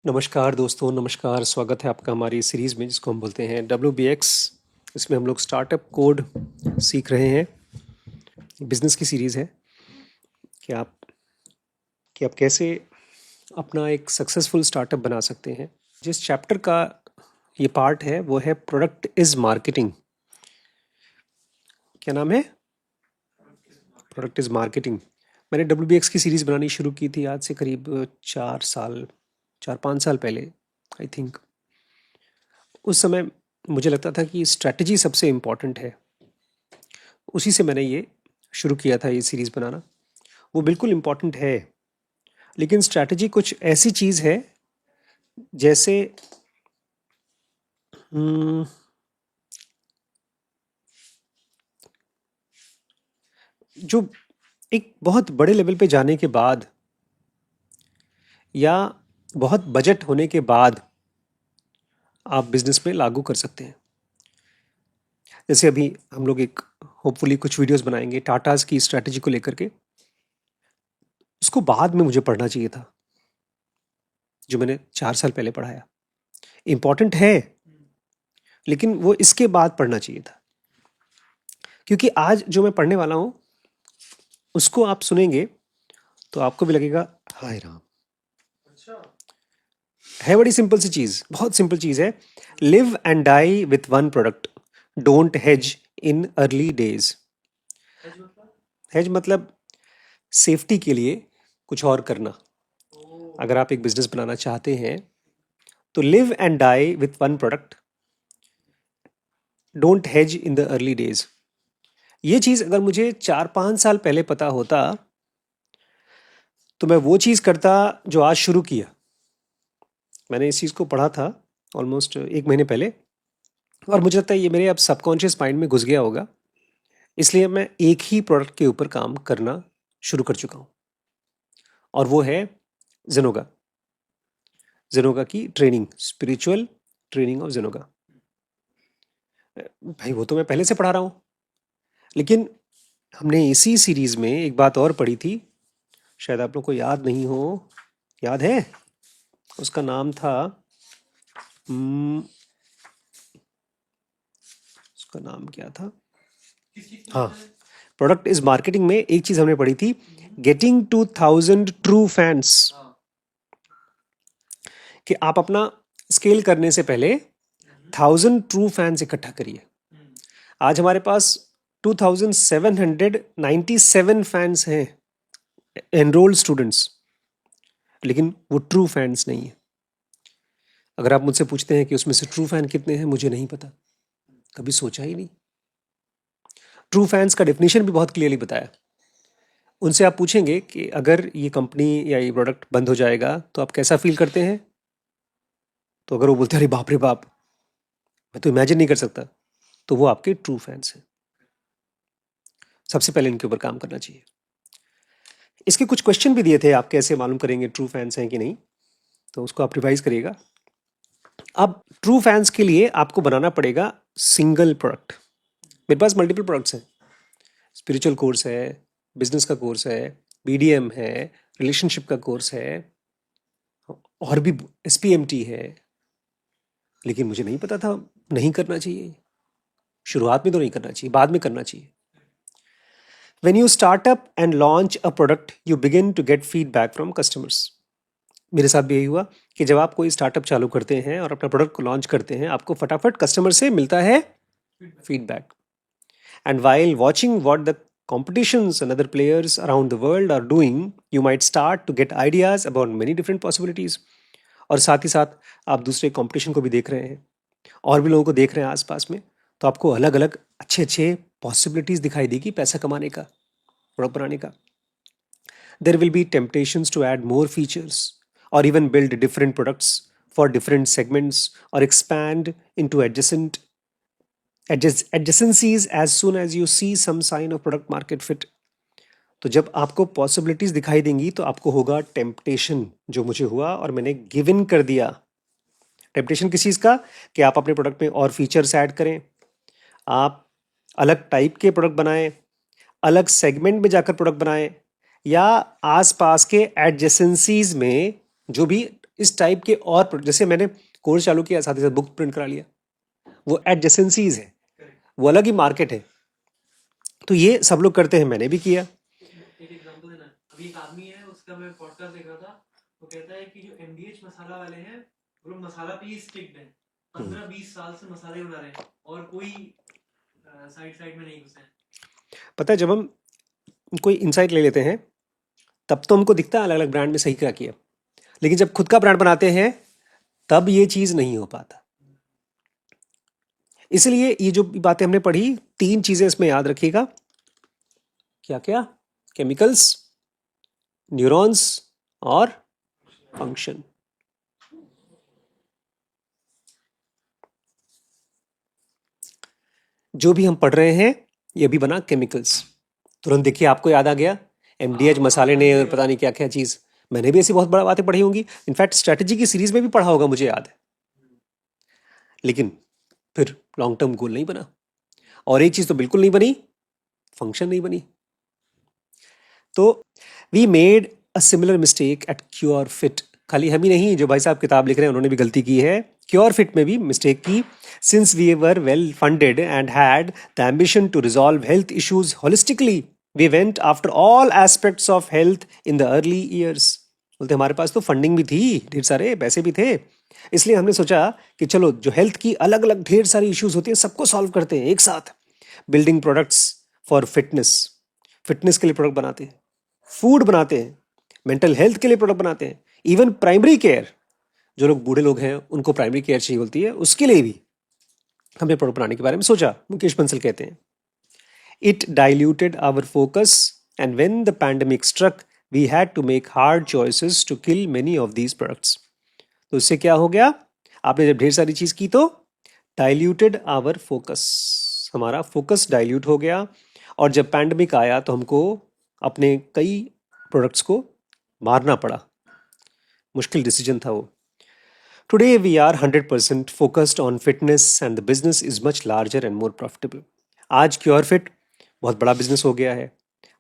नमस्कार दोस्तों, नमस्कार। स्वागत है आपका हमारी सीरीज़ में जिसको हम बोलते हैं WBX। इसमें हम लोग स्टार्टअप कोड सीख रहे हैं। बिजनेस की सीरीज़ है कि आप कैसे अपना एक सक्सेसफुल स्टार्टअप बना सकते हैं। जिस चैप्टर का ये पार्ट है वो है प्रोडक्ट इज़ मार्केटिंग। क्या नाम है? Product is marketing. मैंने WBX की सीरीज़ बनानी शुरू की थी आज से करीब 4-5 साल पहले, आई थिंक। उस समय मुझे लगता था कि स्ट्रैटेजी सबसे इम्पॉर्टेंट है। उसी से मैंने ये शुरू किया था, ये सीरीज़ बनाना। वो बिल्कुल इम्पॉर्टेंट है, लेकिन स्ट्रैटेजी कुछ ऐसी चीज़ है जैसे हम्म, जो एक बहुत बड़े लेवल पे जाने के बाद या बहुत बजट होने के बाद आप बिजनेस में लागू कर सकते हैं। जैसे अभी हम लोग एक होपफुली कुछ वीडियोस बनाएंगे टाटाज की स्ट्रैटेजी को लेकर के। उसको बाद में मुझे पढ़ना चाहिए था, जो मैंने 4 साल पहले पढ़ाया। इम्पॉर्टेंट है, लेकिन वो इसके बाद पढ़ना चाहिए था, क्योंकि आज जो मैं पढ़ने वाला हूँ उसको आप सुनेंगे तो आपको भी लगेगा हाय राम। है बड़ी सिंपल सी चीज, बहुत सिंपल चीज है। Live and die with one product, don't hedge in early days. Hedge मतलब सेफ्टी के लिए कुछ और करना। अगर आप एक बिजनेस बनाना चाहते हैं तो live and die with one product, don't hedge in the early days. ये चीज अगर मुझे 4-5 साल पहले पता होता तो मैं वो चीज करता जो आज शुरू किया। मैंने इस चीज को पढ़ा था ऑलमोस्ट 1 महीने पहले, और मुझे लगता है ये मेरे अब सबकॉन्शियस माइंड में घुस गया होगा। इसलिए मैं एक ही प्रोडक्ट के ऊपर काम करना शुरू कर चुका हूँ, और वो है जेनोगा। जेनोगा की ट्रेनिंग, स्पिरिचुअल ट्रेनिंग ऑफ जेनोगा। भाई वो तो मैं पहले से पढ़ा रहा हूँ, लेकिन हमने इसी सीरीज में एक बात और पढ़ी थी, शायद आप लोग को याद नहीं हो। याद है? उसका नाम था उसका नाम क्या था? हाँ, प्रोडक्ट इज मार्केटिंग में एक चीज हमने पढ़ी थी, गेटिंग 2000 ट्रू फैंस। कि आप अपना स्केल करने से पहले 1000 ट्रू फैंस इकट्ठा करिए। आज हमारे पास 2797 फैंस हैं, एनरोल्ड स्टूडेंट्स, लेकिन वो ट्रू फैंस नहीं है। अगर आप मुझसे पूछते हैं कि उसमें से ट्रू फैन कितने हैं, मुझे नहीं पता, कभी सोचा ही नहीं। ट्रू फैंस का डेफिनेशन भी बहुत क्लियरली बताया। उनसे आप पूछेंगे कि अगर ये कंपनी या ये प्रोडक्ट बंद हो जाएगा तो आप कैसा फील करते हैं, तो अगर वो बोलते हैं अरे बाप रे बाप, मैं तो इमेजिन नहीं कर सकता, तो वो आपके ट्रू फैंस हैं। सबसे पहले इनके ऊपर काम करना चाहिए। इसके कुछ क्वेश्चन भी दिए थे, आप कैसे मालूम करेंगे ट्रू फैंस हैं कि नहीं, तो उसको आप रिवाइज करिएगा। अब ट्रू फैंस के लिए आपको बनाना पड़ेगा सिंगल प्रोडक्ट। मेरे पास मल्टीपल प्रोडक्ट्स हैं। स्पिरिचुअल कोर्स है, बिजनेस का कोर्स है, BDM है, रिलेशनशिप का कोर्स है, और भी SPMT है। लेकिन मुझे नहीं पता था नहीं करना चाहिए। शुरुआत में तो नहीं करना चाहिए, बाद में करना चाहिए। When you start up and launch a product, you begin to get feedback from customers. मेरे साथ भी यही हुआ कि जब आप कोई स्टार्टअप चालू करते हैं और अपना प्रोडक्ट को लॉन्च करते हैं, आपको फटाफट कस्टमर से मिलता है feedback. And while watching what the competitions and other players around the world are doing, you might start to get ideas about many different possibilities. और साथ ही साथ आप दूसरे कंपटीशन को भी देख रहे हैं, और भी लोगों को देख रहे हैं आसपास में, तो आपको अलग अलग अच्छे अच्छे पॉसिबिलिटीज दिखाई देगी पैसा कमाने का, प्रोडक्ट बनाने का। There will be temptations to add more features or even build different products for different segments or expand into adjacencies as soon as you see some sign of product market fit. तो जब आपको possibilities दिखाई देंगी तो आपको होगा temptation, जो मुझे हुआ और मैंने गिव इन कर दिया। टेम्पटेशन किस चीज़ का? कि आप अपने प्रोडक्ट में और फीचर्स ऐड करें, आप अलग टाइप के प्रोडक्ट बनाएं, अलग सेगमेंट में जाकर प्रोडक्ट बनाएं, या आसपास के एडजेसेंसीज में जो भी इस टाइप के और जैसे मैंने कोर्स चालू किया, साथ ही साथ बुक प्रिंट करा लिया, वो एडजेसेंसीज है, वो अलग ही मार्केट है। तो ये सब लोग करते हैं, मैंने भी किया। एक एग्जांपल देना, अभी एक आदमी है, उसका मैं पॉडकास्ट देख रहा था, वो कहता है कि जो एमडीएच मसाला वाले हैं वो लोग मसाला पे ही स्टिक्ड हैं, 15-20 साल से मसाले बना रहे हैं और कोई साइड में नहीं घुसे हैं। पता है, जब हम कोई इंसाइट ले लेते हैं तब तो हमको दिखता है अलग अलग ब्रांड में सही क्या किया, लेकिन जब खुद का ब्रांड बनाते हैं तब ये चीज नहीं हो पाता। इसलिए ये जो बातें हमने पढ़ी, 3 चीजें इसमें याद रखिएगा। क्या क्या? केमिकल्स, न्यूरॉन्स और फंक्शन। जो भी हम पढ़ रहे हैं ये भी बना केमिकल्स। तुरंत देखिए आपको याद आ गया, एमडीएच मसाले ने और पता नहीं क्या क्या चीज। मैंने भी ऐसी बहुत बड़ी बातें पढ़ी होंगी, इनफैक्ट स्ट्रेटेजी की सीरीज में भी पढ़ा होगा, मुझे याद है। लेकिन फिर लॉन्ग टर्म गोल नहीं बना। और एक चीज तो बिल्कुल नहीं बनी, फंक्शन नहीं बनी। तो we made a similar mistake at Cure Fit. खाली हम ही नहीं, जो भाई साहब किताब लिख रहे हैं उन्होंने भी गलती की है, क्योर फिट में भी मिस्टेक की। Since we were well funded and had the ambition to resolve health issues holistically, we went after all aspects of health in the early years. बोलते हमारे पास तो फंडिंग भी थी, ढेर सारे पैसे भी थे, इसलिए हमने सोचा कि चलो जो हेल्थ की अलग अलग ढेर सारी इश्यूज होती है सबको सॉल्व करते हैं एक साथ। Building products for fitness, fitness के लिए प्रोडक्ट बनाते हैं, फूड बनाते हैं, मेंटल हेल्थ के लिए प्रोडक्ट बनाते हैं, इवन प्राइमरी केयर, जो लोग बूढ़े लोग हैं उनको प्राइमरी केयर चाहिए होती है, उसके लिए भी हमने प्रोडक्ट बनाने के बारे में सोचा। मुकेश बंसल कहते हैं, it diluted our focus and when the pandemic struck we had to make hard choices to kill many of these products. तो इससे क्या हो गया, आपने जब ढेर सारी चीज की तो डाइल्यूटेड आवर फोकस, हमारा फोकस डाइल्यूट हो गया। और जब पैंडेमिक आया तो हमको अपने कई प्रोडक्ट्स को मारना पड़ा, मुश्किल डिसीजन था वो। Today we are 100% focused on fitness and the business is much larger and more profitable. आज क्योर फिट बहुत बड़ा बिजनेस हो गया है।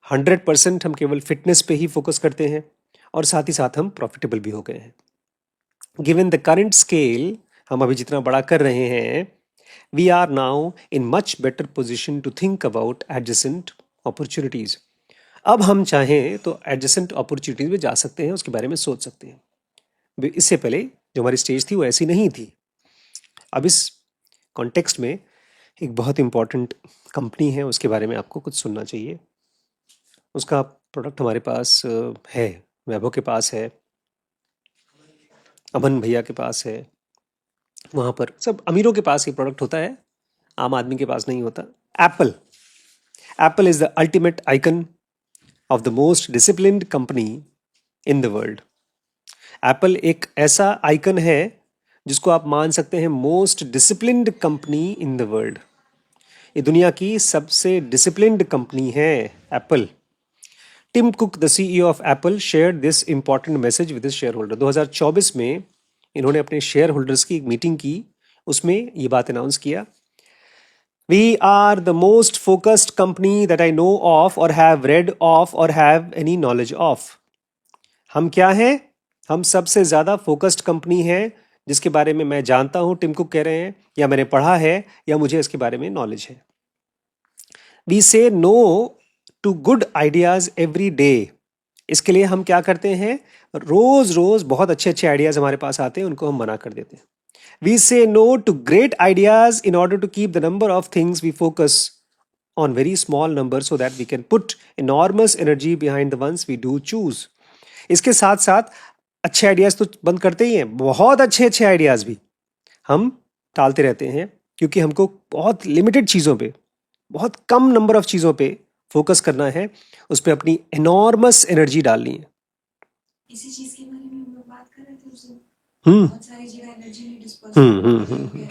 100% हम केवल फिटनेस पे ही फोकस करते हैं और साथ ही साथ हम प्रॉफिटेबल भी हो गए हैं। गिवन द करंट स्केल, हम अभी जितना बड़ा कर रहे हैं, we are now in much better position to think about adjacent opportunities. अब हम चाहें तो एडजेसेंट अपॉर्चुनिटीज में जा सकते हैं, उसके बारे में सोच सकते हैं। इससे पहले जो हमारी स्टेज थी वो ऐसी नहीं थी। अब इस कॉन्टेक्स्ट में एक बहुत इंपॉर्टेंट कंपनी है, उसके बारे में आपको कुछ सुनना चाहिए। उसका प्रोडक्ट हमारे पास है, वैभव के पास है, अमन भैया के पास है, वहाँ पर सब अमीरों के पास ये प्रोडक्ट होता है, आम आदमी के पास नहीं होता। Apple, Apple is the ultimate icon of the most disciplined company in the world. Apple एक ऐसा आइकन है जिसको आप मान सकते हैं most disciplined company in the world. ये दुनिया की सबसे डिसिप्लिन्ड कंपनी है Apple. Tim Cook, the CEO of Apple, shared this important message with his share holder. 2024 में इन्होंने अपने शेयर होल्डर्स की एक मीटिंग की, उसमें ये बात अनाउंस किया, We are the most focused company that I know of or have read of or have any knowledge of. हम क्या हैं? हम सबसे ज़्यादा फोकस्ड कंपनी है जिसके बारे में मैं जानता हूं, टिम कुक कह रहे हैं, या मैंने पढ़ा है, या मुझे इसके बारे में नॉलेज है। We say no to good ideas every day. इसके लिए हम क्या करते हैं, रोज रोज बहुत अच्छे अच्छे आइडियाज हमारे पास आते हैं, उनको हम मना कर देते हैं। We say no to great ideas in order to keep the number of things we focus on very small numbers so that we can put enormous energy behind the ones we do choose. इसके साथ साथ अच्छे ideas तो बंद करते ही हैं, बहुत अच्छे अच्छे आइडियाज भी हम टालते रहते हैं, क्योंकि हमको बहुत लिमिटेड चीज़ों पे, बहुत कम नंबर ऑफ चीज़ों पे फोकस करना है, उस पर अपनी एनॉर्मस एनर्जी डालनी है। इसी चीज के बारे में हम लोग बात कर रहे थे उस दिन। हम्म बहुत सारी जगह एनर्जी नहीं डिस्पर्स हम्म हो हम्म रही हम्म है,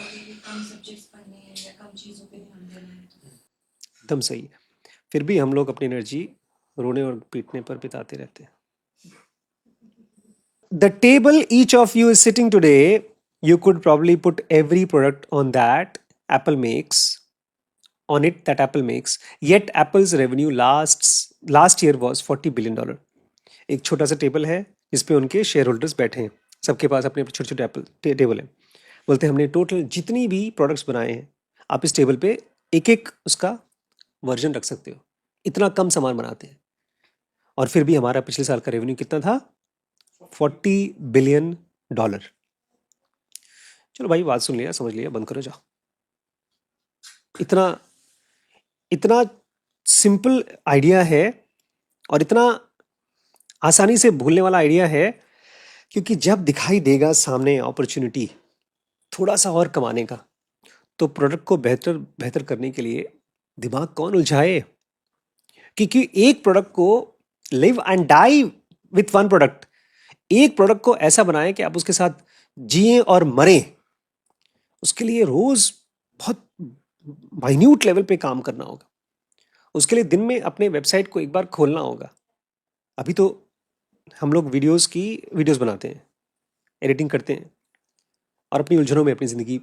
कम सब्जेक्ट्स पढ़ने हैं या कम चीजों पे ध्यान देना है तो एकदम सही। फिर भी हम लोग अपनी एनर्जी रोने और पीटने पर बिताते रहते हैं। The table each of you is sitting today, you could probably put every product on that Apple makes, on it that Apple makes. Yet Apple's revenue last year was $40 billion. एक छोटा सा टेबल है जिस पे उनके share holders बैठे हैं, सबके पास अपने छोटे छोटे टेबल हैं। बोलते हैं हमने टोटल जितनी भी प्रोडक्ट्स बनाए हैं आप इस टेबल पे एक एक उसका वर्जन रख सकते हो। इतना कम सामान बनाते हैं और फिर भी हमारा पिछले साल का रेवेन्यू कितना था? $40 बिलियन। चलो भाई, बात सुन लिया, समझ लिया, बंद करो, जाओ। इतना इतना सिंपल आइडिया है और इतना आसानी से भूलने वाला आइडिया है, क्योंकि जब दिखाई देगा सामने अपॉर्चुनिटी थोड़ा सा और कमाने का, तो प्रोडक्ट को बेहतर बेहतर करने के लिए दिमाग कौन उलझाए? क्योंकि एक प्रोडक्ट को live and die with one product, एक प्रोडक्ट को ऐसा बनाएं कि आप उसके साथ जिए और मरें, उसके लिए रोज बहुत माइन्यूट लेवल पे काम करना होगा। उसके लिए दिन में अपने वेबसाइट को एक बार खोलना होगा। अभी तो हम लोग वीडियोस बनाते हैं, एडिटिंग करते हैं और अपनी उलझनों में अपनी ज़िंदगी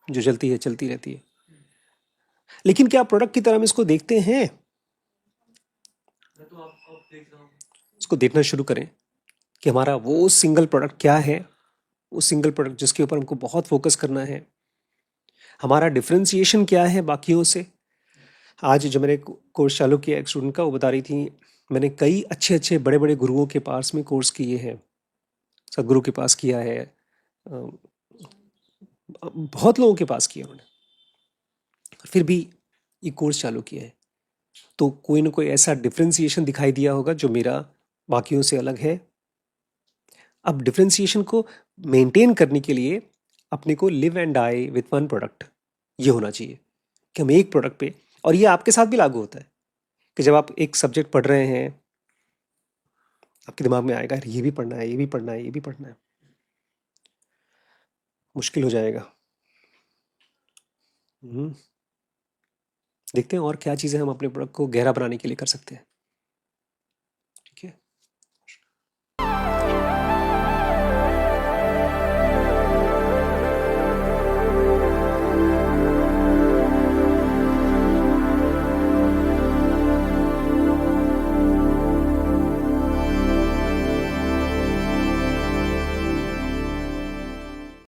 जो चलती है चलती रहती है। लेकिन क्या प्रोडक्ट की तरह हम इसको देखते हैं? मैं तो अब देख रहा हूँ। इसको देखना शुरू करें कि हमारा वो सिंगल प्रोडक्ट क्या है, वो सिंगल प्रोडक्ट जिसके ऊपर हमको बहुत फोकस करना है। हमारा डिफरेंशिएशन क्या है बाकियों से। आज जो मैंने कोर्स चालू किया एक स्टूडेंट का, वो बता रही थी मैंने कई अच्छे अच्छे बड़े बड़े गुरुओं के पास में कोर्स किए हैं, सदगुरु के पास किया है, बहुत लोगों के पास किया उन्होंने, फिर भी ये कोर्स चालू किया है। तो कोई ना कोई ऐसा डिफरेंशिएशन दिखाई दिया होगा जो मेरा बाकियों से अलग है। अब डिफरेंशिएशन को मेंटेन करने के लिए अपने को live and die with one product ये होना चाहिए कि हम एक प्रोडक्ट पे, और ये आपके साथ भी लागू होता है कि जब आप एक सब्जेक्ट पढ़ रहे हैं आपके दिमाग में आएगा ये भी पढ़ना है, ये भी पढ़ना है, ये भी पढ़ना है, मुश्किल हो जाएगा। देखते हैं और क्या चीज़ें हम अपने प्रोडक्ट को गहरा बनाने के लिए कर सकते हैं।